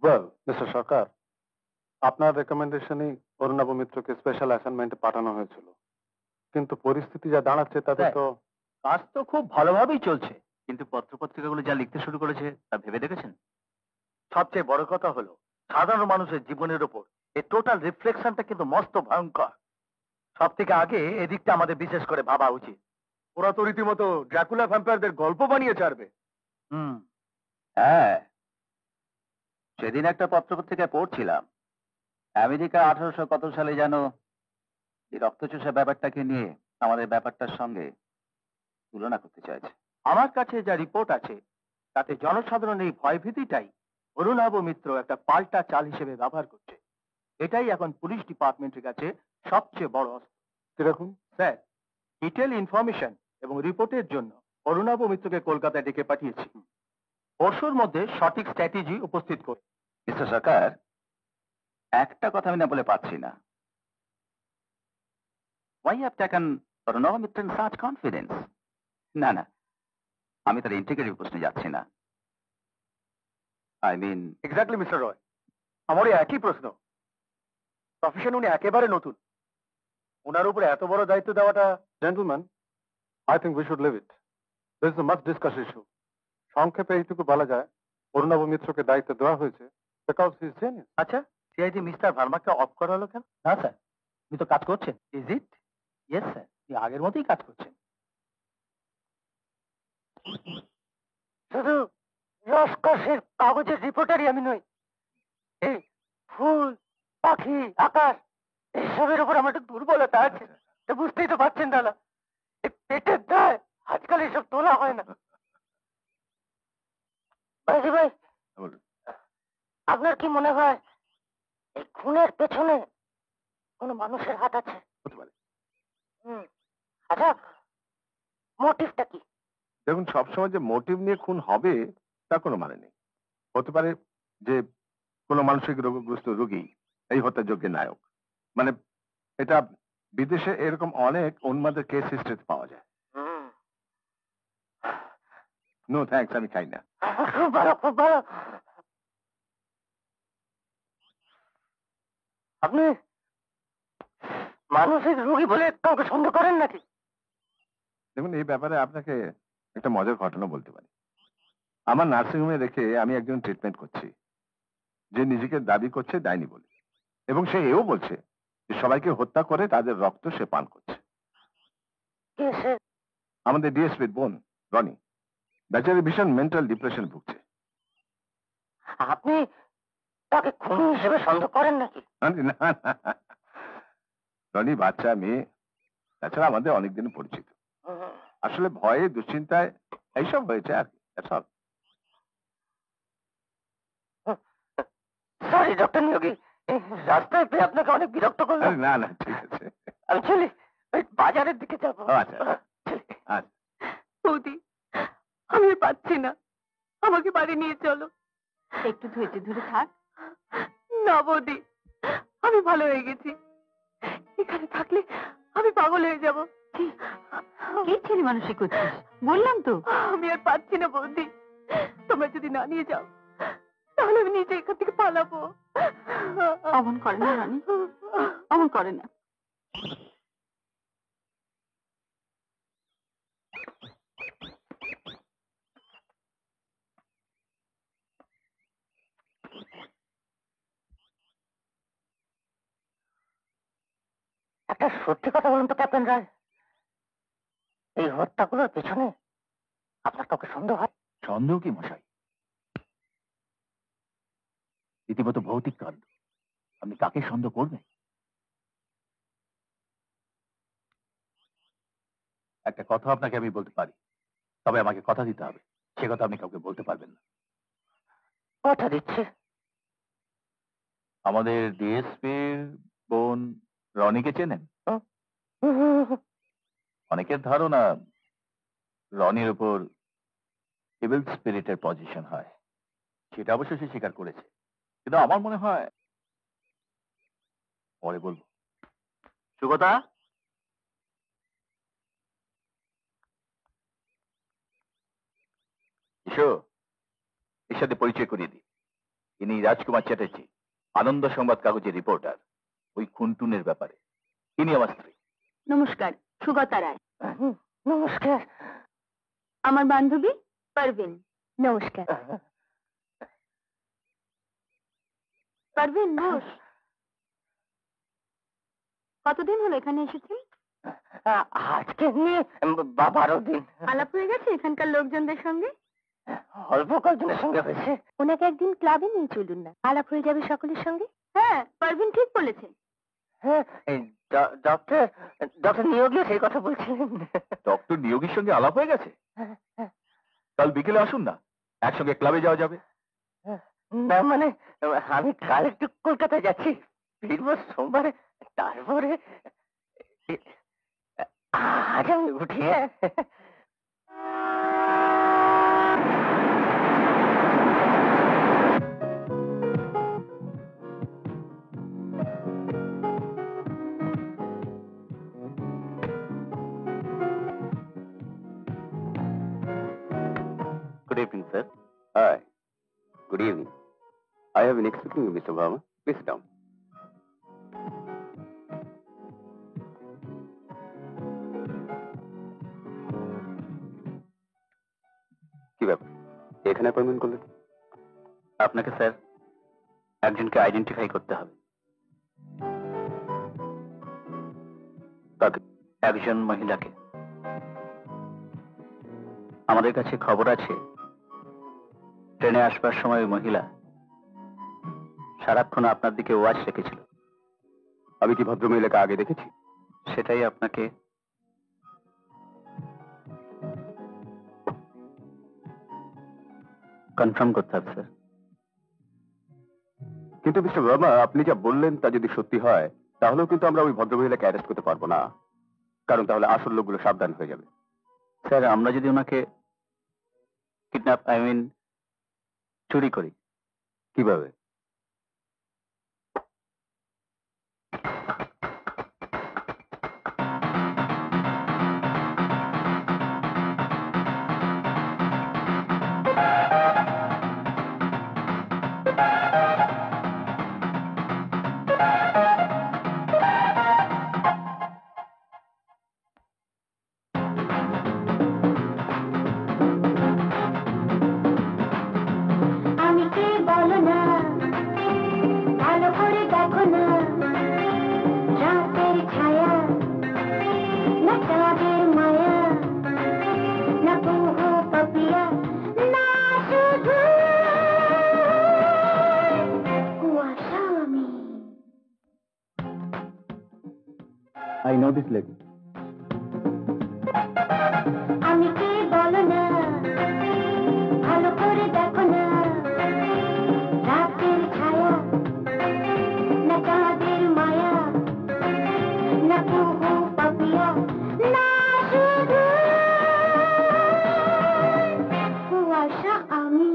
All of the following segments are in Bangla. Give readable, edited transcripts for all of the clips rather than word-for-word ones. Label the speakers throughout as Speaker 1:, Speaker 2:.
Speaker 1: ওয়েল মিস্টার সরকার, আপনার রেকমেন্ডেশনই অরুণাভ মিত্রকে স্পেশাল অ্যাসাইনমেন্টে পাঠানো হয়েছিল, কিন্তু পরিস্থিতি যা দাঁড়াচ্ছে তাতে তো।
Speaker 2: কাজ তো খুব ভালোভাবেই চলছে, কিন্তু পত্রপত্রিকাগুলো যা লিখতে শুরু করেছে তা ভেবে দেখেছেন? সবচেয়ে বড় কথা হলো সাধারণ মানুষের জীবনের উপর এই টোটাল রিফ্লেকশনটা কিন্তু মস্ত ভয়ঙ্কর। সব থেকে আগে এদিকটা আমাদের বিশেষ করে ভাবা উচিত। ওরা তো রীতিমতো ড্রাকুলা ভ্যাম্পায়ারদের গল্প বানিয়ে ছাড়বে। হ্যাঁ, সেদিন একটা পত্রপত্রিকায় পড়ছিলাম আমেরিকা 1800 কত সালে যেন এই রক্তচোষা ব্যাপারটাকে নিয়ে আমাদের ব্যাপারটার সঙ্গে তুলনা করতে চাইছে। আমার কাছে যা রিপোর্ট আছে তাতে জনসাধারণ এই ভয়ভীতিটাই অরুণাভ মিত্র একটা পাল্টা চাল হিসেবে ব্যবহার করছে। এটাই এখন পুলিশ ডিপার্টমেন্টের কাছে সবচেয়ে বড় অস্ত্র।
Speaker 1: কিরকম?
Speaker 2: স্যার, ডিটেল ইনফরমেশন এবং রিপোর্টের জন্য অরুণাভ মিত্রকে কলকাতায় ডেকে পাঠিয়েছি। পরশুর মধ্যে সঠিক স্ট্র্যাটেজি উপস্থিত করে। মিস্টার সরকার, একটা কথা আমি না বলে পাচ্ছি না। Why you have taken Arunava Mitra in such confidence? না না, আমি তার ইন্টিগ্রিটি প্রশ্নে যাচ্ছি না। আই মিন এক্স্যাক্টলি মিস্টার রয়, আমারও একই প্রশ্ন। প্রফেশন উনি একেবারে নতুন, ওনার উপরে এত বড় দায়িত্ব দেওয়াটা।
Speaker 1: Gentleman, I think we should leave it. This is a much discuss issue. সংক্ষেপে এইটুকু বলা যায়, অরুণাভ মিত্রকে দায়িত্ব দেওয়া হয়েছে বিকজ হি ইজ জেনিয়াস।
Speaker 2: আচ্ছা, সিআইডি মিস্টার ভার্মাকে অফ করা হলো কেন? না স্যার, উনি তো কাজ করছেন। Is it? ইয়েস স্যার, উনি আগের মতোই কাজ করছেন। শুধু রসকসের কাগজের রিপোর্টারই আমি নই। এই ফুল, পাখি, আকাশ এসবের উপর আমার একটু দুর্বলতা আছে। তো বুঝতেই তো পারছেন দাদা, এই পেটের দায় আজকাল এসব তোলা হয় না। ভাই ভাই, আপনার কি মনে হয় এই খুনের পেছনে কোনো মানুষের হাত আছে?
Speaker 1: হতে পারে।
Speaker 2: আচ্ছা, মোটিভটা কি?
Speaker 1: দেখুন, সবসময় যে মোটিভ নিয়ে খুন হবে তা কোনো মানে নেই। হতে পারে যে কোনো মানসিক রোগগ্রস্ত রোগী এই হত্যাযজ্ঞের নায়ক। মানে এটা বিদেশে এরকম অনেক উন্মাদের কেস হিস্ট্রিতে পাওয়া যায়। নো থ্যাঙ্কস, আমি খাই না।
Speaker 2: খুব ভালো, খুব ভালো। আপনি মানসিক রোগী বলে কাউকে সন্দেহ করেন নাকি?
Speaker 1: দেখুন, এই ব্যাপারে আপনাকে একটা মজার ঘটনা বলতে পারি। আমার নার্সিংহোমে রেখে আমি একজন ট্রিটমেন্ট করছি, যে নিজেকে দাবি করছে ডাইনি বলে, এবং সে এও বলছে যে সবাইকে হত্যা করে তাদের রক্ত সে পান করছে। আমাদের ডিএসপির বোন রনি, বেচারি ভীষণ মেন্টাল ডিপ্রেশন ভুগছে।
Speaker 2: আপনি তাকে খুনি হিসেবে সন্দেহ করেন নাকি?
Speaker 1: না না, রনি বাচ্চা মেয়ে, তাছাড়া আমাদের অনেকদিন পরিচিত। আসলে ভয়ে দুশ্চিন্তায় এইসব হয়েছে আর কি।
Speaker 2: সরি ডক্টর নিয়োগী, রাস্তায় পেয়ে আপনাকে অনেক বিরক্ত করলাম।
Speaker 1: না না, ঠিক আছে।
Speaker 2: আমি চলি, ওই বাজারের দিকে যাবো।
Speaker 1: আচ্ছা আচ্ছা।
Speaker 3: বৌদি, আমি পাচ্ছি না, আমাকে বাড়ি নিয়ে চলো। একটু ধৈর্য ধরে থাক। না বৌদি, আমি ভালো হয়ে গেছি, এখানে থাকলে আমি পাগল হয়ে যাব। কি ছেলে মানুষই করছিস, বললাম তো। আমি আর পাচ্ছি না বৌদি, তোমরা যদি না নিয়ে যাও তাহলে আমি নিজে এখান থেকে পালাবো। অমন করে না রানী, অমন করে না।
Speaker 2: একটা সত্যি কথা বলুন তো ক্যাপ্টেন রায়, এই হত্যাগুলোর পেছনে আপনার কাউকে সন্দেহ হয়?
Speaker 4: সন্দেহ কি মশাই, রীতিমতো ভৌতিক কাণ্ড, আপনি কাকে সন্দেহ করবেন? একটা কথা আপনাকে আমি বলতে পারি, তবে আমাকে কথা দিতে হবে, সে কথা আপনি কাউকে বলতে পারবেন না।
Speaker 2: কথা দিচ্ছে।
Speaker 4: আমাদের ডিএসপির বোন রনিকে চেনেন? অনেকের ধারণা রনির উপর ইভিল স্পিরিটের পজিশন হয়, সেটা অবশ্য সে স্বীকার করেছে, কিন্তু আমার মনে হয় পরে বলবো।
Speaker 2: সুগতা,
Speaker 4: বসো, এর সাথে পরিচয় করিয়ে দিই। ইনি রাজকুমার চ্যাটার্জি, আনন্দ সংবাদ কাগজের রিপোর্টার, ওই খুনটুনের ব্যাপারে। ইনি আমার স্ত্রী।
Speaker 3: নমস্কার, সুগতা রায়।
Speaker 5: নমস্কার।
Speaker 3: আমার বান্ধবী পারভিন।
Speaker 5: নমস্কার।
Speaker 3: পারভিন ঘোষ। কতদিন হলো এখানে এসেছেন?
Speaker 5: আজকে নিয়ে 12 দিন।
Speaker 3: আলাপ হয়ে গেছে এখানকার লোকজনদের সঙ্গে?
Speaker 5: অল্প কয়েকজনের সঙ্গে হয়েছে। ওনাকে একদিন ক্লাবে নিয়ে চলুন না, আলাপ হয়ে যাবে সকলের সঙ্গে।
Speaker 3: হ্যাঁ, পারভিন ঠিক বলেছে।
Speaker 5: হ্যাঁ, ডক্টর নিয়োগী সেই কথা বলছিলেন।
Speaker 4: ডক্টর নিয়োগীর সঙ্গে আলাপ হয়ে গেছে? কাল বিকেলে আসুন না, একসঙ্গে ক্লাবে যাওয়া যাবে।
Speaker 5: না মানে, আমি কাল একটু কলকাতায় যাচ্ছি, ফিরবো সোমবারে। তারপরে আজ আমি উঠি।
Speaker 2: Good evening, sir. Hi. Good evening. I have been expecting you, Mr. Verma. Please sit down. কি ব্যাপার, এখানে অ্যাপয়েন্টমেন্ট করলেন? আপনাকে স্যার একজনকে আইডেন্টিফাই করতে হবে। কাকে? একজন মহিলাকে। আমাদের কাছে খবর আছে ট্রেনে আসবার সময় ওই মহিলা সারাক্ষণ আপনার দিকে ওয়াচ রেখেছিল। আমি কি ভদ্রমহিলাকে আগে দেখেছি? সেটাই আপনাকে কনফার্ম করতে হবে স্যার। কিন্তু মিস্টার ভার্মা, আপনি যা বললেন তা যদি সত্যি হয় তাহলেও কিন্তু আমরা ওই ভদ্রমহিলাকে অ্যারেস্ট করতে পারবো না, কারণ তাহলে আসল লোকগুলো সাবধান হয়ে যাবে। স্যার, আমরা যদি ওনাকে কিডন্যাপ চুরি করি, কিভাবে? I know this lady. আমি কে বলো না, ভালো করে দেখো না, রাতের ছায়া না চাঁদের মায়া না কুহু পাপিয়া না শুধু কুয়াশা আমি।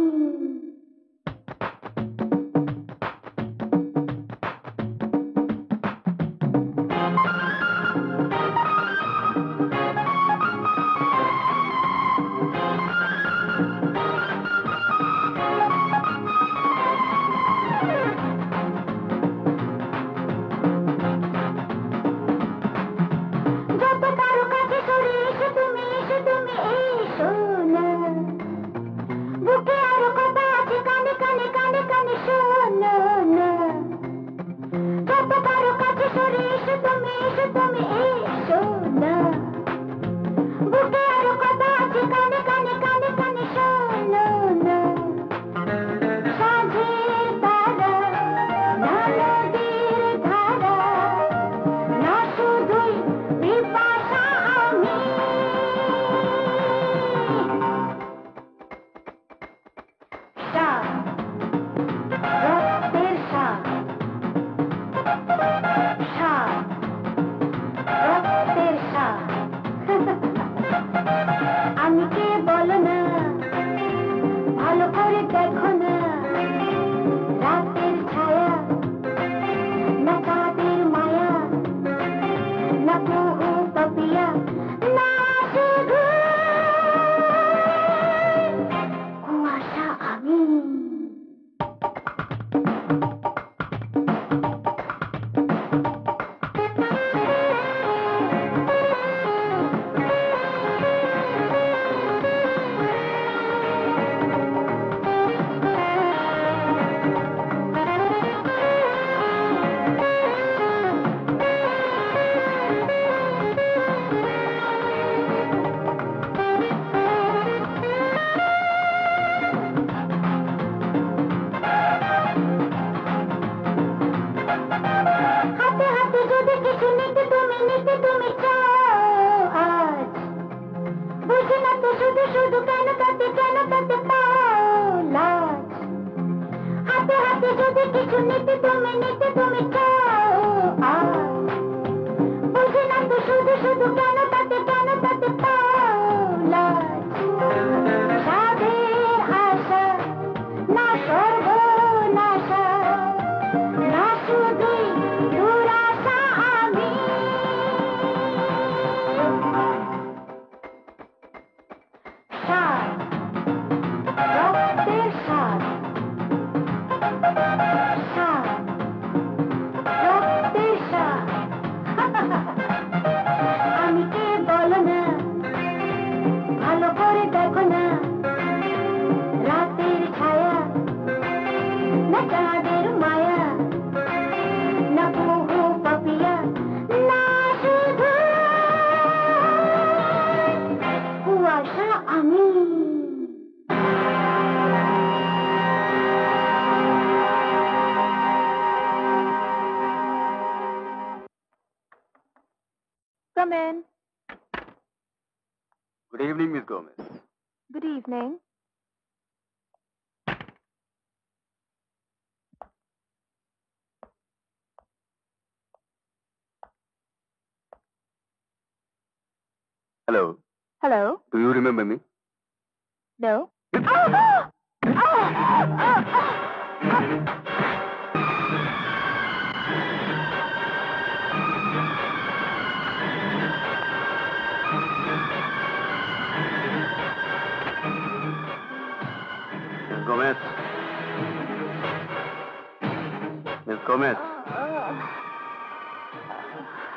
Speaker 3: শুধু কেন তাতে পাও লাজ হাতে হাতে যদি কিছু নিতে তুমি চাও বুঝে না তো শুধু শুধু কেন তাতে পাও লাজ সাধের আশা না সর্বনাশা না শুধুই দুরাশা আমি সাধ রক্তের সাধ সাধ রক্তের সাধ আমি কে বলো না ভালো করে দেখো না রাতের ছায়া না চাঁদের মায়া না বহু পাপিয়া না শুধু কুয়াশা আমি Come in.
Speaker 2: Good evening miss Gomez.
Speaker 3: Good evening.
Speaker 2: Hello,
Speaker 3: Hello.
Speaker 2: Do you remember me?
Speaker 3: No.
Speaker 2: Gomez, miss Gomez,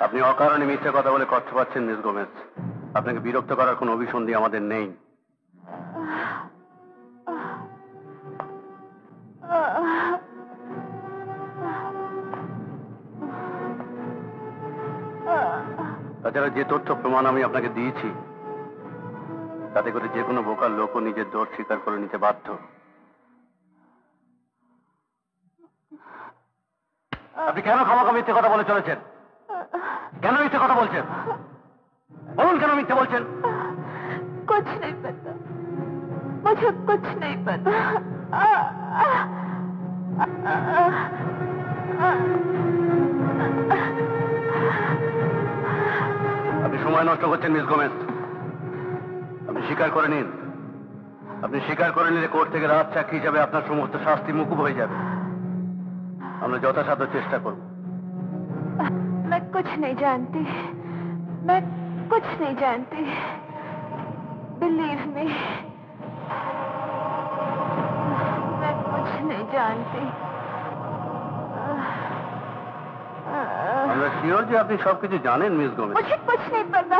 Speaker 2: আপনি অকারণে মিথ্যে কথা বলে কষ্ট পাচ্ছেন মিস গোমেজ। আপনাকে বিরক্ত করার কোনো অভিসন্ধি আমাদের নেই। তাছাড়া যে তথ্য প্রমাণ আমি আপনাকে দিয়েছি তাতে করে যে কোনো বোকার লোকও নিজের দোষ স্বীকার করে নিতে বাধ্য। আপনি কেন খামাখা মিথ্যে কথা বলে চলেছেন? কেন মিথ্যে কথা বলছেন? বলুন কেন মিথ্যে বলছেন?
Speaker 3: कुछ नहीं पता मुझे कुछ नहीं पता
Speaker 2: আপনি সময় নষ্ট করছেন মিস গোমেজ। আপনি স্বীকার করে নিন। আপনি স্বীকার করে নিলে কোর্ট থেকে রাত সাক্ষী হিসাবে আপনার সমস্ত শাস্তি মুকুব হয়ে যাবে। আমরা যথাসাধ্য চেষ্টা করব।
Speaker 3: मैं कुछ नहीं जानती मैं कुछ नहीं जानती बिलीव मी मैं कुछ नहीं जानती
Speaker 2: আমরা শিওর যে আপনি সবকিছু জানেন মিস গোমেজ।
Speaker 3: मुझे कुछ नहीं पता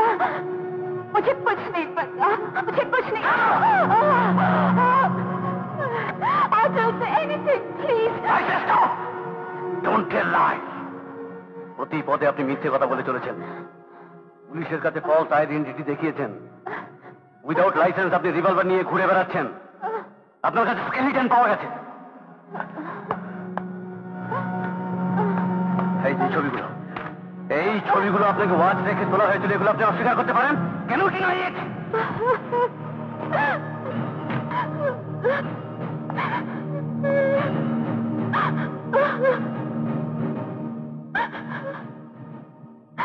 Speaker 3: मुझे कुछ नहीं पता मुझे कुछ नहीं I'll do anything please
Speaker 2: Don't tell lies. প্রতি পদে আপনি মিথ্যে কথা বলে চলেছেন। পুলিশের কাছে ফলস আইডেন্টিটি দেখিয়েছেন। উইদাউট লাইসেন্স আপনি রিভলভার নিয়ে ঘুরে বেড়াচ্ছেন। আপনার কাছে স্কেলিটন পাওয়া গেছে। এই ছবিগুলো আপনাকে ওয়াচ রেখে তোলা হয়েছিল, এগুলো আপনি অস্বীকার করতে পারেন? কেন কি নয়?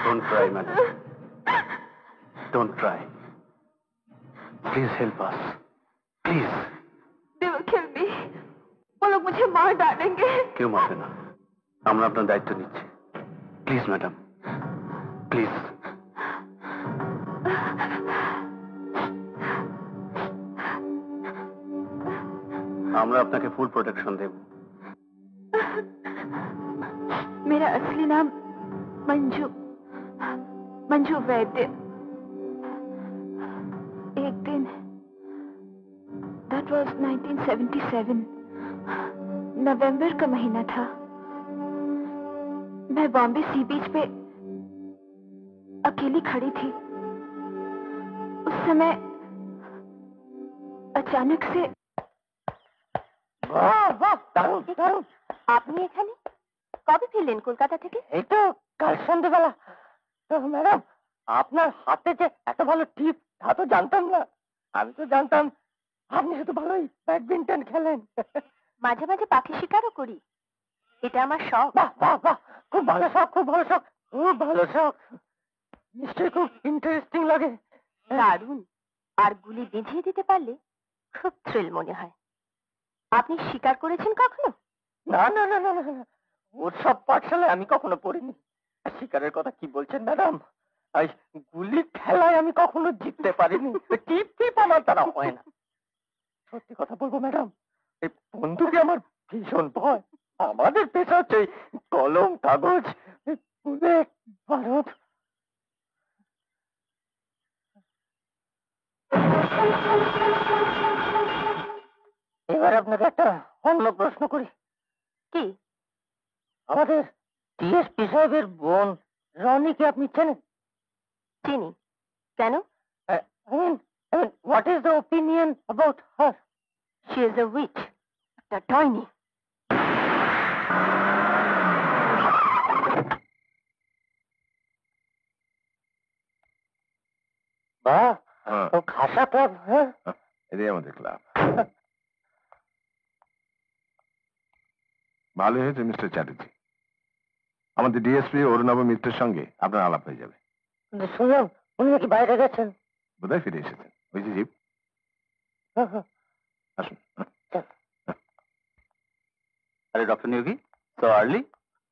Speaker 2: Don't cry, madam. Don't cry. Please help us. Please.
Speaker 3: They will kill me. वो लोग मुझे मार डालेंगे।
Speaker 2: क्यों मारते ना? আমরা আপনার দায়িত্ব নিচ্ছি। Please madam, please. আমরা আপনাকে ফুল প্রোটেকশন দেব।
Speaker 3: मेरा असली नाम मंजू वैद्य। एक दिन that was 1977 नवंबर का महीना था। मैं बॉम्बे सी बीच पे अकेली खड़ी थी। उस समय अचानक से আপনি এখানে কবে ফিরলেন কলকাতা থেকে?
Speaker 5: এই তো কাল সন্ধ্যেবেলা। তো ম্যাডাম, আপনার হাতে যে এত ভালো টিপ তা তো জানতাম না। আমি তো জানতাম আপনি শুধু ভালোই ব্যাডমিন্টন খেলেন।
Speaker 3: মাঝে মাঝে পাখি শিকারও করি, এটা আমার শখ।
Speaker 5: বাহ বাহ বাহ, খুব ভালো শখ, খুব ভালো শখ, খুব ভালো শখ। নিশ্চয়ই খুব ইন্টারেস্টিং লাগে।
Speaker 3: দারুণ। আর গুলি বিঁধিয়ে দিতে পারলে খুব থ্রিল মনে হয়। আপনি শিকার করেছেন কখনো?
Speaker 5: না না না না না না, ওর সব পাঠশালায় আমি কখনো পড়িনি। শিকারের কথা কি বলছেন ম্যাডাম? এই গুলি খেলায় আমি কখনো জিততে পারিনি। টিপ টিপ আমার দ্বারা হয় না। সত্যি কথা বলবো ম্যাডাম, এই বন্দুকে আমার ভীষণ ভয়। আমাদের পেশা হচ্ছে এই কলম কাগজ, এই বুলেট বারুদ। এবার আপনাকে একটা অন্য প্রশ্ন করি।
Speaker 3: কি?
Speaker 5: আমাদের ডিএসপি সাহেবের বোন রনিকে আপনি চেনেন?
Speaker 3: চিনি। কেন?
Speaker 5: What is the opinion about her?
Speaker 3: She is a which, একটা ডাইনি।
Speaker 5: বাহ,
Speaker 1: হ্যাঁ,
Speaker 5: তো খাসা ক্লাব। হ্যাঁ,
Speaker 1: এটাই আমাদের ক্লাব। ভালো হয়েছে মিস্টার চ্যাটার্জি, আমাদের ডিএসপি অরুণাভ মিত্রের সঙ্গে আপনার আলাপ হয়ে যাবে।
Speaker 5: শুনলাম উনি নাকি বাইরে গেছেন।
Speaker 1: বোধহয় ফিরে এসেছেন। ওই যে জিপ,
Speaker 5: হ্যাঁ, হ্যাঁ,
Speaker 1: আসুন।
Speaker 2: আরে ডক্টর নিয়োগী, তো আর্লি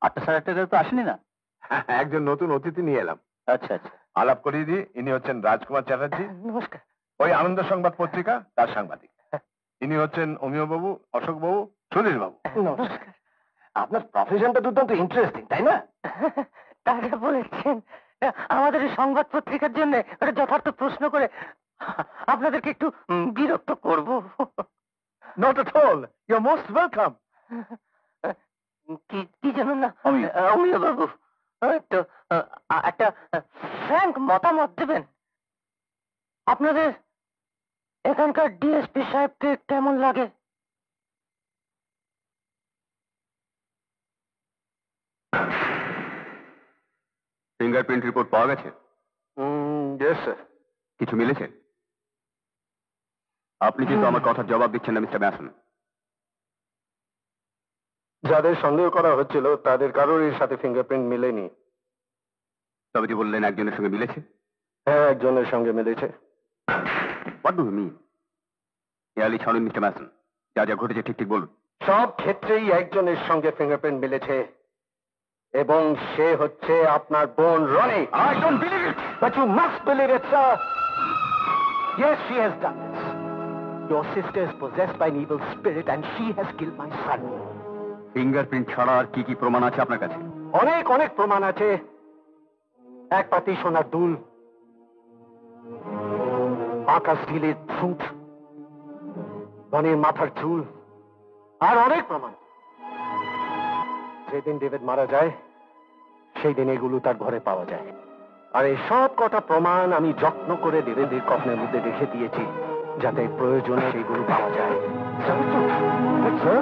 Speaker 2: 8টা 8:30 তো আসেনি না?
Speaker 1: একজন নতুন অতিথি নিয়ে এলাম,
Speaker 2: আচ্ছা আচ্ছা।
Speaker 1: আলাপ করিয়ে দিই। ইনি হচ্ছেন রাজকুমার চ্যাটার্জি,
Speaker 5: নমস্কার।
Speaker 1: ওই আনন্দ সংবাদ পত্রিকা তার সাংবাদিক। ইনি হচ্ছেন অমিয় বাবু, অশোক বাবু, সুনীল বাবু।
Speaker 5: নমস্কার।
Speaker 1: আপনার প্রফেশনটা দুর্দান্ত ইন্টারেস্টিং, তাই না?
Speaker 5: তারা বলেছেন আমাদের এই সংবাদ পত্রিকার জন্য একটা যথার্থ প্রশ্ন করে আপনাদেরকে একটু বিরক্ত করব।
Speaker 1: Not at all, you are most welcome.
Speaker 5: কি জানুন না অমিয় বাবু, তো একটা ফ্র্যাঙ্ক মতামত দেবেন। আপনাদের এখানকার ডিএসপি সাহেবকে কেমন লাগে?
Speaker 2: ফিঙ্গারপ্রিন্ট রিপোর্ট পাওয়া গেছে?
Speaker 1: Yes sir.
Speaker 2: কিছু মিলেছে? আপনি কিন্তু আমার কথার জবাব দিচ্ছেন না মিস্টার ম্যাসন।
Speaker 1: যাদের সন্দেহ করা হচ্ছিল তাদের কারোর এর সাথে ফিঙ্গারপ্রিন্ট মিলেনি।
Speaker 2: তবে যে বললেন একজনের সঙ্গে মিলেছে।
Speaker 1: হ্যাঁ, একজনের সঙ্গে মিলেছে।
Speaker 2: What do you mean? হেয়ালি ছাড়ুন মিস্টার ম্যাসন, যা যা ঘটেছে ঠিক ঠিক বলুন।
Speaker 1: সব ক্ষেত্রেই একজনের সঙ্গে ফিঙ্গারপ্রিন্ট মিলেছে এবং সে হচ্ছে আপনার বোন Roni.
Speaker 2: I don't believe it!
Speaker 1: But you must believe it, sir. Yes, she has done this. Your sister is possessed by an evil spirit and she has killed my son.
Speaker 2: Fingerprint ছাড়া আর কি কি প্রমাণ আছে আপনার কাছে?
Speaker 1: অনেক অনেক প্রমাণ আছে। এক পাতি সোনার দুল, পাকা স্টিলের ছুঁচ, রনির মাথার চুল, আর অনেক প্রমাণ। যেদিন ডেভিড মারা যায় সেই দিন এগুলো তার ঘরে পাওয়া যায়। আর এই সব কটা প্রমাণ আমি যত্ন করে ডেভিডের কফনের মধ্যে রেখে দিয়েছি যাতে প্রয়োজনে সেগুলো পাওয়া যায়। স্যার,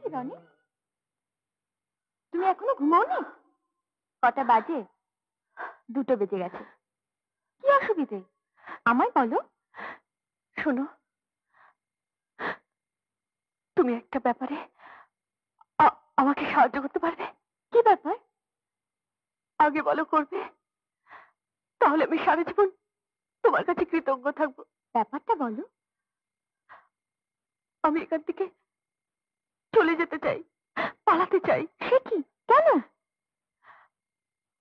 Speaker 3: হয়েছে রনি? তুমি এখনো ঘুমাওনি? কটা বাজে? 2টো বেজে গেছে। কি অসুবিধে আমায় বলো। শোনো, তুমি একটা ব্যাপারে আমাকে সাহায্য করতে পারবে? কি ব্যাপার? আগে বলো, করবে? তাহলে আমি সারা জীবন তোমার কাছে কৃতজ্ঞ থাকবো। ব্যাপারটা বলো। আমি এখান থেকে চলে যেতে চাই, পালাতে চাই। সে কি? কেন?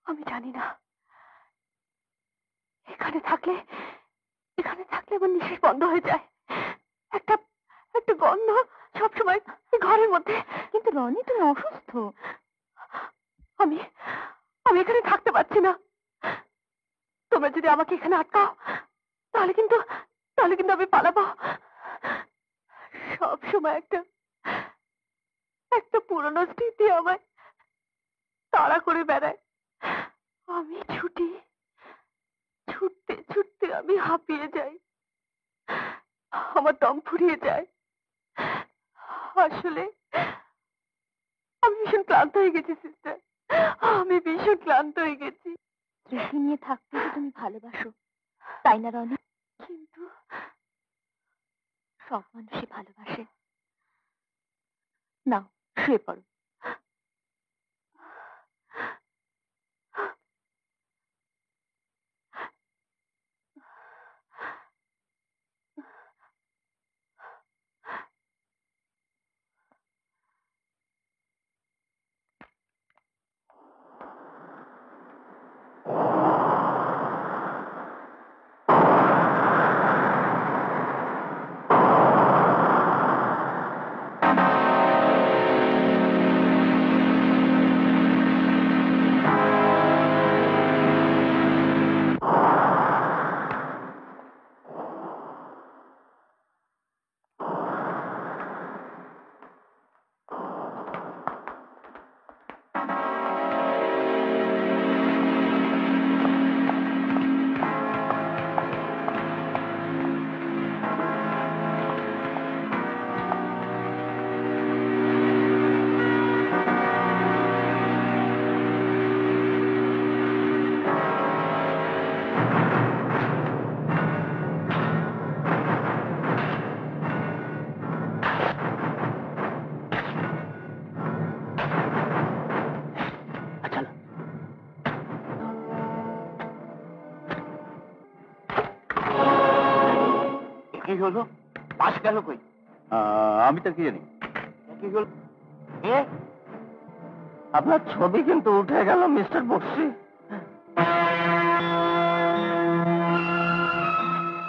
Speaker 3: আমি জানি না। এখানে থাকলে আমার নিঃশ্বাস বন্ধ হয়ে যায়। একটা একটা গন্ধ সবসময় ঘরের মধ্যে। কিন্তু রনি, তুমি অসুস্থ। আমি এখানে থাকতে পারছি না। তোমরা যদি আমাকে এখানে আটকাও তাহলে কিন্তু আমি পালাবো। সবসময় একটা পুরনো স্মৃতি আমায় তাড়া করে বেড়ায়। আমি ছুটতে ছুটতে আমি হাঁপিয়ে যাই, আমার দম ফুরিয়ে যায়। আসলে আমি ভীষণ ক্লান্ত হয়ে গেছি সিস্টার, আমি ভীষণ ক্লান্ত হয়ে গেছি। স্মৃতি নিয়ে থাকতে তো তুমি ভালোবাসো, তাই না রনি? কিন্তু সব মানুষই ভালোবাসে। নাও, শুয়ে পড়ো।
Speaker 2: কি হলো? পাশ গেল কই? আমি তো কি জানি। কি হলো?
Speaker 5: আপনার ছবি কিন্তু উঠে গেল মিস্টার বক্সি।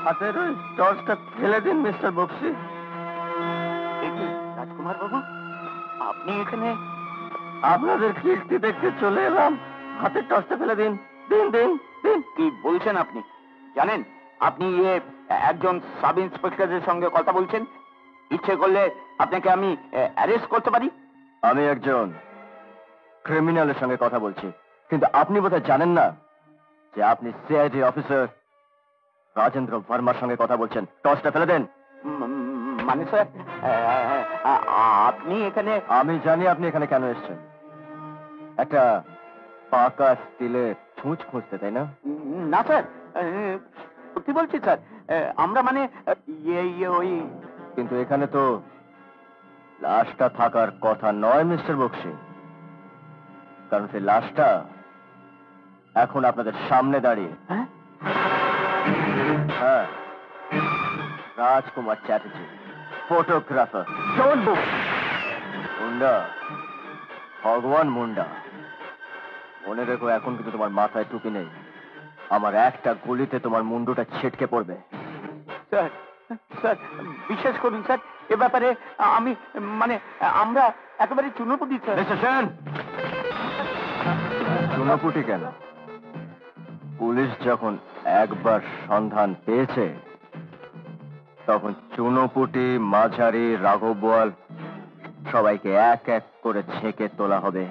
Speaker 5: হাতের ওই টর্চটা ফেলে দিন মিস্টার বক্সি।
Speaker 2: রাজকুমার বাবু, আপনি এখানে?
Speaker 5: আপনাদের কীর্তি দেখতে চলে এলাম, হাতের টর্চটা ফেলে দিন। দিন দিন দিন।
Speaker 2: কি বলছেন আপনি? জানেন আপনি একজন সাব ইন্সপেক্টরের সঙ্গে কথা বলছেন? ইচ্ছে করলে আপনাকে আমি অ্যারেস্ট করতে পারি।
Speaker 5: আমি একজন ক্রিমিনালের সঙ্গে কথা বলছি, কিন্তু আপনি বোধহয় জানেন না যে আপনি সিআইডি অফিসার রাজেন্দ্র ভার্মার সঙ্গে কথা বলছেন। টর্চটা ফেলে দেন।
Speaker 2: মানে স্যার, আপনি এখানে?
Speaker 5: আমি জানি আপনি এখানে কেন এসেছেন। একটা পাকা স্টিলের ছুঁচ খুঁজতে, তাই না?
Speaker 2: না স্যার, সত্যি বলছি স্যার। আমরা মানে ওই।
Speaker 5: কিন্তু এখানে তো লাশটা থাকার কথা নয় মিস্টার বক্সি, কারণ সেই লাশটা এখন আপনাদের সামনে দাঁড়িয়ে। হ্যাঁ, রাজকুমার চ্যাটার্জি, ফটোগ্রাফার। মুন্ডা, ভগবান মুন্ডা। মনে রেখো, এখন কিন্তু তোমার মাথায় টুপি নেই। আমার একটা গুলিতে তোমার মুন্ডুটা ছিটকে পড়বে।
Speaker 2: স্যার, স্যার বিশ্বাস করুন স্যার, এ ব্যাপারে আমি মানে আমরা একেবারে চুনোপুটি স্যার।
Speaker 5: চুনোপুটি কেন? পুলিশ যখন একবার সন্ধান পেয়েছে তখন চুনোপুটি, মাঝারি, রাঘব বোয়াল সবাইকে এক এক করে ছেঁকে তোলা হবে।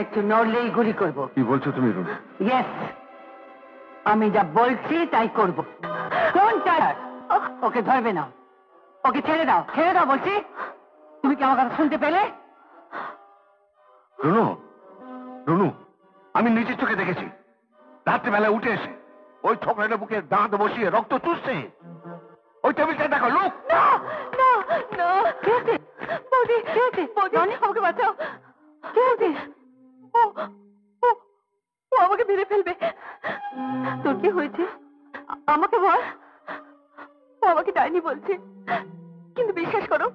Speaker 3: একটু নড়লেই গুলি করব।
Speaker 1: কি বলছো তুমি রুনু?
Speaker 3: ইয়েস, আমি যা বলছি তাই করব। কোন টায়ার? ওকে ধরবে না, ওকে ছেড়ে দাও, ছেড়ে দাও বলছি। তুমি কি আমার কথা শুনতে পেলে?
Speaker 1: রুনু, রুনু, আমি নিজের চোখে দেখেছি রাত্রিবেলায় উঠে এসে ওই ছোকরাটা বুকে দাঁত বসিয়ে রক্ত চুষছে। ওই টেবিলটা দেখো, লোক।
Speaker 3: না না না, কি হচ্ছে? বৌদি, কি হচ্ছে? বৌদি, আমাকে বাঁচাও। কি হচ্ছে? ও ও ও আমাকে মেরে ফেলবে। তোর কি হয়েছে? আমাকে বল। ও আমাকে ডাইনি বলছে, কিন্তু বিশ্বাস করো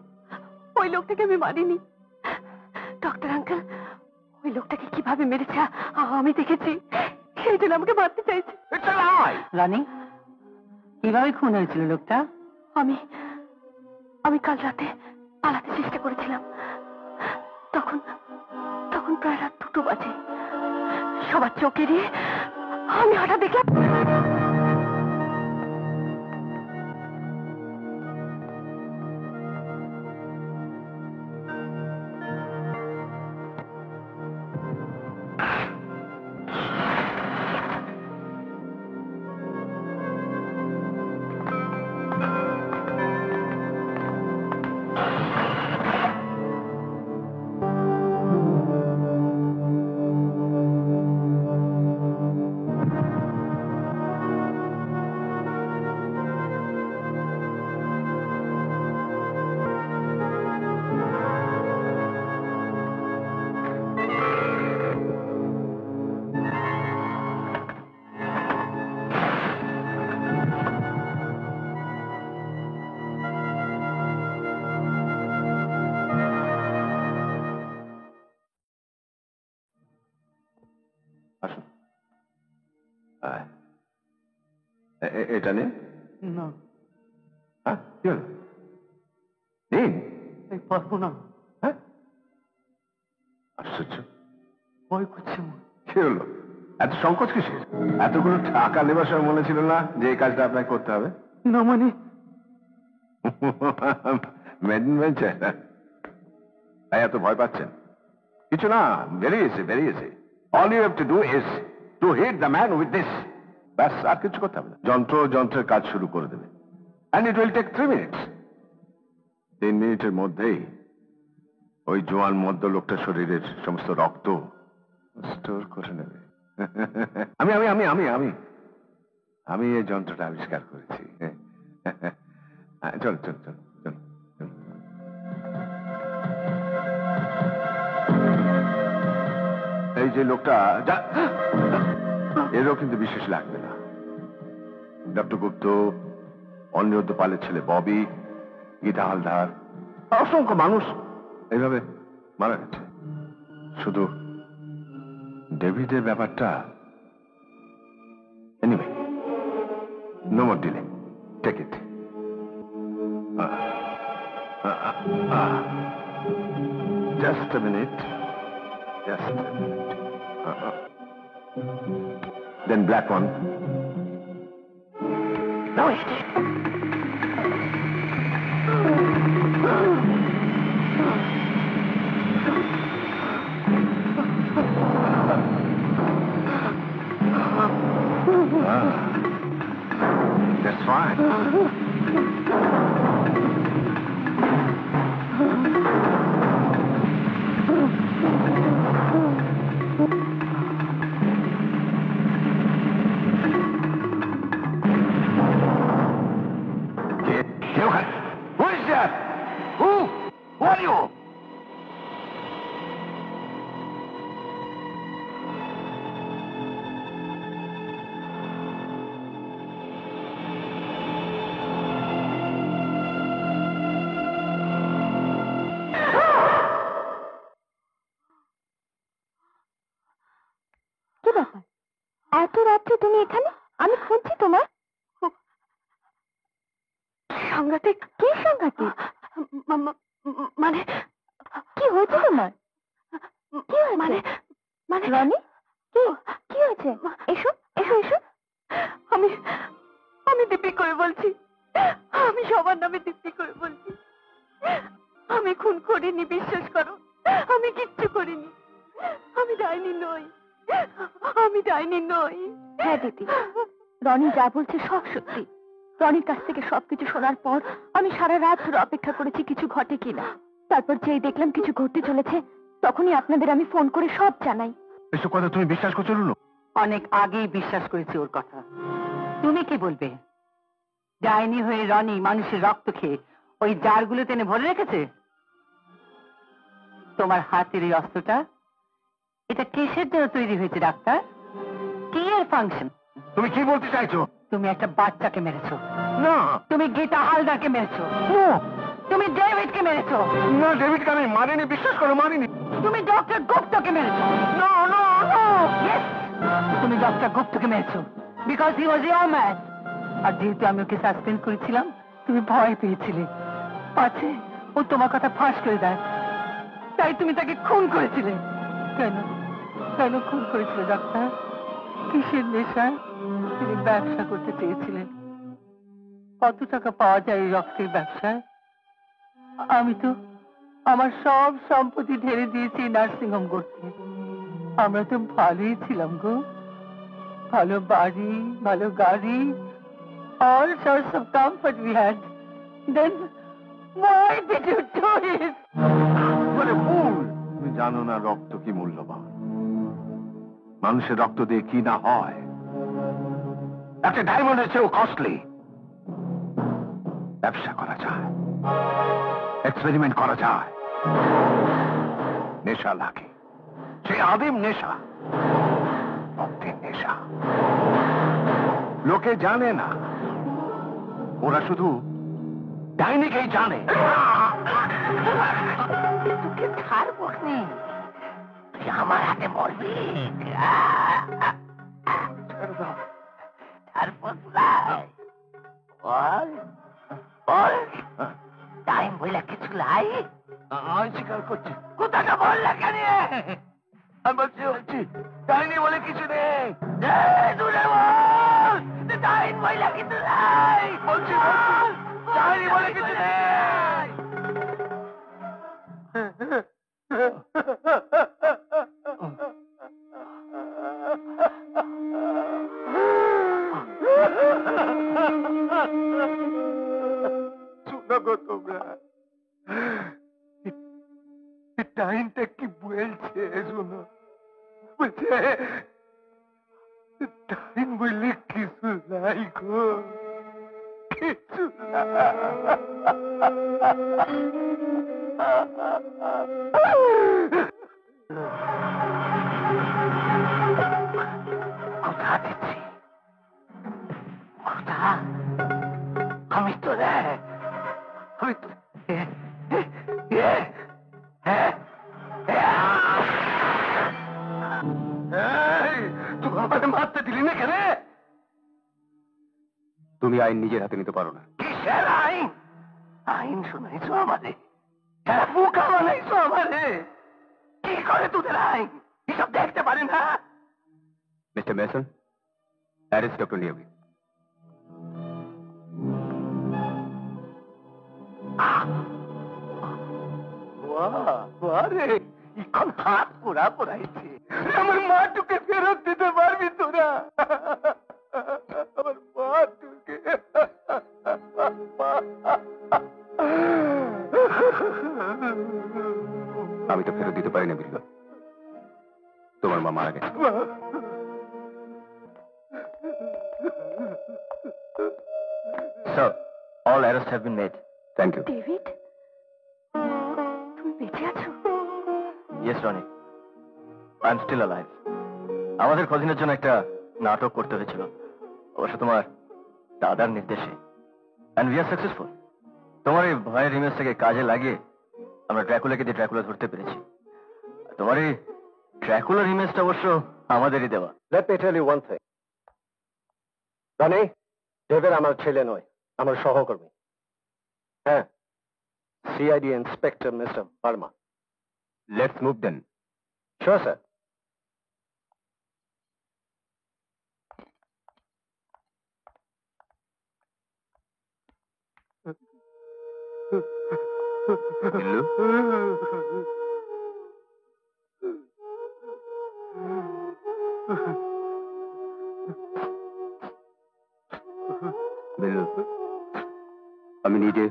Speaker 3: ওই লোকটাকে আমি মারিনি। ডক্টর আঙ্কেল ওই লোকটাকে কিভাবে মেরেছে আমি দেখেছি, সেই জন্য আমাকে মারতে চাইছে। রানী, কিভাবে খুন হয়েছিল লোকটা? আমি কাল রাতে পালাতে চেষ্টা করেছিলাম। তখন তখন প্রায় রাত 2টো বাজে। সবার চোখ এড়িয়ে আমি হঠাৎ দেখলাম
Speaker 1: আসুন, এটা নিন।
Speaker 5: না,
Speaker 1: হ্যাঁ, কি হলো? নিন।
Speaker 5: পারবো না,
Speaker 1: হ্যাঁ, আশ্চর্য,
Speaker 5: ভয় করছে।
Speaker 1: কি হলো? এত সংকোচ কিসের? এতগুলো টাকা নেবার সময় মনে ছিল না যে এই কাজটা আপনাকে করতে হবে?
Speaker 5: না মানে
Speaker 1: তাই এত ভয় পাচ্ছেন? কিছু না, বেরিয়েছে বেরিয়েছে। All you have to do is to hit the man with this. ব্যাস, আর কিছু করতে হবে না। যন্ত্রের কাজ শুরু করে দেবে। And it will take 3 minutes. 3 মিনিটের মধ্যেই ওই জোয়ান মদ্য লোকটার শরীরের সমস্ত রক্ত স্টোর করে নেবে। আমি আমি আমি আমি আমি আমি এই যন্ত্রটা আবিষ্কার করেছি। চল চল চল চল। এই যে লোকটা, এরও কিন্তু বিশেষ লাগবে না। ডক্টর গুপ্ত, অনিরুদ্ধ পালের ছেলে ববি, গীতা হালদার, অসংখ্য মানুষ এইভাবে মারা গেছে। শুধু ডেভিডের ব্যাপারটা, anyway, no more delay, take it. Just a minute, just a minute. Then black one. Now it. That's fine. Who is that? Who? Who are you?
Speaker 3: কি ব্যাপার? এত রাত্রে তুমি এখানে? আমি খুঁজছি তোমার। সাংঘাতিক। কি সাংঘাতিক? মানে কি হয়েছে তোমার? কি হয়েছে? মানে মানে রনি, কি কি হয়েছে? এসো এসো এসো। আমি আমি দিব্যি করে বলছি, আমি সবার নামে দিব্যি করে বলছি, আমি খুন করিনি, বিশ্বাস করো। আমি কিচ্ছু করিনি। আমি ডাইনি নই, আমি ডাইনি নই।
Speaker 6: হ্যাঁ দিদি, রনি যা বলছে সব সত্যি। রনির কাছ থেকে সবকিছু শোনার পর আমি সারা রাত ধরে অপেক্ষা করেছি কিছু ঘটে কিনা। তারপর যেই দেখলাম কিছু ঘটতে চলেছে, তখনই আপনাদের আমি ফোন করে সব জানাই।
Speaker 1: এসব কথা তুমি বিশ্বাস করছো রুনু?
Speaker 3: অনেক আগেই বিশ্বাস করেছি ওর কথা। তুমি কি বলবে? ডাইনি হয়ে রনি মানুষের রক্ত খেয়ে ওই জারগুলো টেনে ভরে রেখেছে। তোমার হাতের এই অস্ত্রটা, এটা কিসের জন্য তৈরি হয়েছে ডাক্তার? কি এর ফাংশন?
Speaker 1: তুমি কি বলতে চাইছো?
Speaker 3: তুমি একটা বাচ্চাকে মেরেছো।
Speaker 1: না
Speaker 3: তুমি গীতা হালদারকে মেরেছো। তুমি ডেভিডকে মেরেছো।
Speaker 1: না, ডেভিডকে আমি মারিনি, বিশ্বাস করো মারিনি।
Speaker 3: তুমি ডক্টর গুপ্তকে মেরেছো।
Speaker 1: না না না,
Speaker 3: Yes! তুমি ডক্টর গুপ্তকে মেরেছো because he was your man. আর যেহেতু আমি ওকে সাসপেন্ড করেছিলাম, তুমি ভয় পেয়েছিলে পাছে ও তোমার কথা ফাঁস করে দেয়, তাই তুমি তাকে খুন করেছিলে। কেন কেন খুন করেছিলে ডাক্তার? কিসের নেশায়? তিনি ব্যবসা করতে চেয়েছিলেন। কত টাকা পাওয়া যায় এই রক্তের ব্যবসায়? আমি তো আমার সব সম্পত্তি ঢেলে দিয়েছি নার্সিং হোম করতে। আমরা তো ভালোই ছিলাম গো, ভালো বাড়ি, ভালো গাড়ি, all sorts of comfort we had. Then why did you do it?
Speaker 1: বলে ভুল। তুমি জানো না রক্ত কি মূল্যবান, মানুষের রক্ত দিয়ে কি না হয়। একটা ডায়মন্ডের চেয়েও কস্টলি। ব্যবসা করা যায়, এক্সপেরিমেন্ট করা যায়, নেশা লাগে, সেই আদিম নেশা, রক্তের নেশা। লোকে জানে না, ওরা শুধু ডাইনিকেই জানে।
Speaker 5: তোকে ছাড়বো নি, তুই আমার হাতে মরবি। তারপর বল বল, টাইম বইলা কিছু লাই?
Speaker 1: আমি স্বীকার করছি,
Speaker 5: কোথাটা বল না কেন?
Speaker 1: আমি বলছি ডাইনি বলে কিছু নেই।
Speaker 5: দূরে বল, টাইম বইলা কিছু লাই।
Speaker 1: বলছি ডাইনি বলে কিছু নেই। শুনো গো তোমরা, টাইমটা কি বলছে শুনো। বলছে টাইম বললে কিছু নাই গো, কিছু
Speaker 5: কোথা দিচ্ছি, কোথা? আমি তো রে, আমি তো
Speaker 1: তুই আমাকে মারতে দিলি না কেন?
Speaker 2: তুমি আইন নিজের হাতে নিতে পারো না।
Speaker 5: কিসের আইন? আইন শুনাইছো আমারে, বোকা বানাইছো আমারে। কি করে তোদের আইন? এসব দেখতে পারে না?
Speaker 2: মিস্টার মেসন, অ্যারেস্ট ডক্টর নিয়োগী।
Speaker 5: বারে এখন হাত পোড়া পোড়াইছে। আমার মাটুকে ফেরত দিতে পারবি তোরা? আমার মাটুকে
Speaker 2: আমি তো ফেরত দিতে পারি না বিল্লা, তোমার মা মারা গেছে। Sir, all arrests have been made. Thank you.
Speaker 6: David, তুমি বেঁচে আছো?
Speaker 2: Yes, Ronnie. I'm still alive. আমাদের কদিনের জন্য একটা নাটক করতে হয়েছিল, অবশ্য তোমার দাদার নির্দেশে, and we are successful. তোমার এই ভয়ের ইমেজটাকে কাজে লাগিয়ে আমরা ড্র্যাকুলাকে দিয়ে ড্র্যাকুলা ধরতে পেরেছি। তোমার এই ড্র্যাকুলার ইমেজটা অবশ্য আমাদেরই দেওয়া।
Speaker 5: Let me tell you one thing. Roni, David আমার ছেলে নয়, আমার সহকর্মী। হ্যাঁ, CID inspector mister Barma.
Speaker 2: Let's move then.
Speaker 5: Sure, sir.
Speaker 2: Billu, আমি নিজে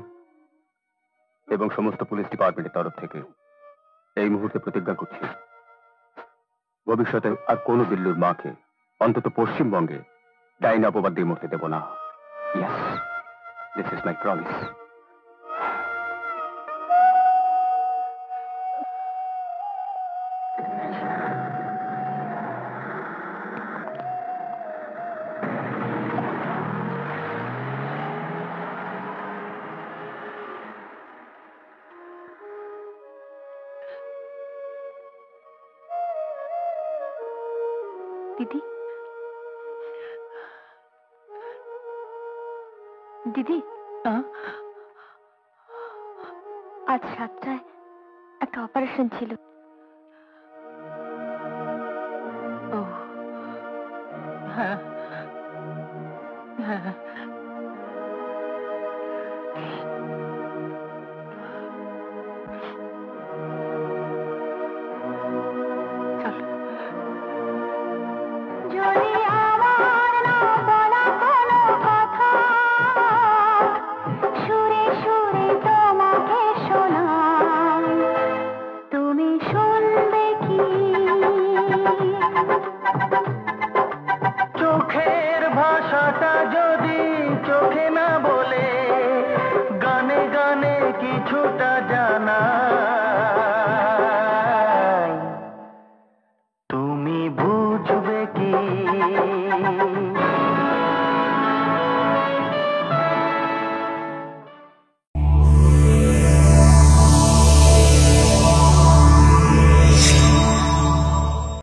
Speaker 2: এবং সমস্ত পুলিশ ডিপার্টমেন্টের তরফ থেকে এই মুহূর্তে প্রতিজ্ঞা করছি, ভবিষ্যতে আর কোনো বিল্লুর মাকে অন্তত পশ্চিমবঙ্গে ডাইনি অপবাদ দিয়ে মরতে দেব না। Yes, this is my promise.
Speaker 6: দিদি, দিদি, আজ 7টায় একটা অপারেশন ছিল।
Speaker 3: ও হ্যাঁ হ্যাঁ, চলো।
Speaker 6: যদি আমার না বলা কোনো কথা সুরে সুরে তোমাকে শোনাই, তুমি শুনবে কি?
Speaker 5: চোখের ভাষাটা যদি চোখে না বলে, গানে গানে কিছুটা